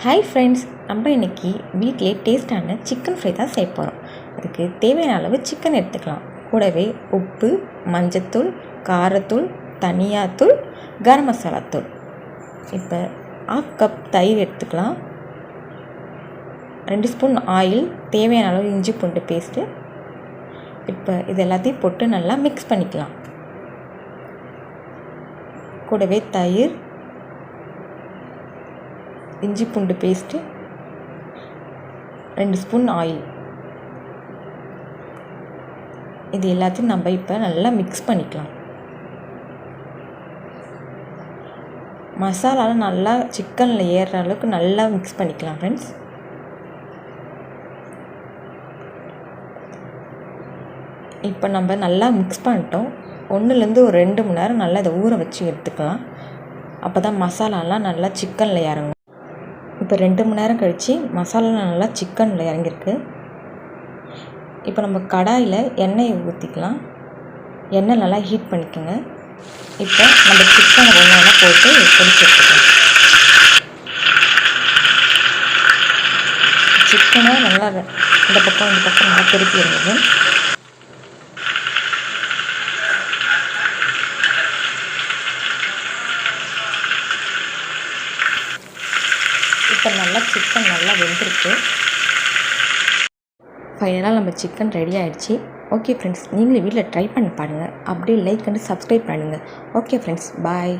Hi friends, நம்ம இன்றைக்கி வீட்டிலே டேஸ்டான சிக்கன் ஃப்ரை தான் செய்ய போகிறோம். அதுக்கு தேவையான அளவு சிக்கன் எடுத்துக்கலாம். கூடவே உப்பு, மஞ்சத்தூள், காரத்தூள், தனியாத்தூள், கரம் மசாலா தூள். இப்போ 1/2 கப் தயிர் எடுத்துக்கலாம். 2 ஸ்பூன் ஆயில், தேவையான அளவு இஞ்சி பூண்டு பேஸ்ட்டு. இப்போ இது எல்லாத்தையும் போட்டு நல்லா மிக்ஸ் பண்ணிக்கலாம். கூடவே தயிர், இஞ்சி பூண்டு பேஸ்ட்டு, 2 ஸ்பூன் ஆயில், இது எல்லாத்தையும் நம்ம இப்போ நல்லா மிக்ஸ் பண்ணிக்கலாம். மசாலாலாம் நல்லா சிக்கனில் ஏறுற அளவுக்கு நல்லா மிக்ஸ் பண்ணிக்கலாம் ஃப்ரெண்ட்ஸ். இப்போ நம்ம நல்லா மிக்ஸ் பண்ணிட்டோம். 1லேருந்து ஒரு 2 மணி நேரம் நல்லா இதை ஊற வச்சு எடுத்துக்கலாம். அப்போ தான் மசாலாலாம் நல்லா சிக்கனில் இறங்கும். இப்போ 2 மணி நேரம் கழித்து மசாலாலாம் நல்லா சிக்கனில் இறங்கியிருக்கு. இப்போ நம்ம கடாயில் எண்ணெயை ஊற்றிக்கலாம். எண்ணெய் நல்லா ஹீட் பண்ணிக்கோங்க. இப்போ நம்ம சிக்கனை ஒன்றா போட்டு பொரிச்சு எடுத்துக்கலாம். சிக்கனை நல்லா இந்த பக்கம் நல்லா திருப்பி இருந்தது. இப்போ நல்லா சிக்கன் நல்லா வெந்திருக்கு. ஃபைனலாக நம்ம சிக்கன் ரெடி ஆகிடுச்சு. ஓகே ஃப்ரெண்ட்ஸ், நீங்களும் வீட்டில் ட்ரை பண்ணி பாருங்கள். அப்படியே லைக் அண்ட் சப்ஸ்கிரைப் பண்ணுங்கள். ஓகே ஃப்ரெண்ட்ஸ், பாய்.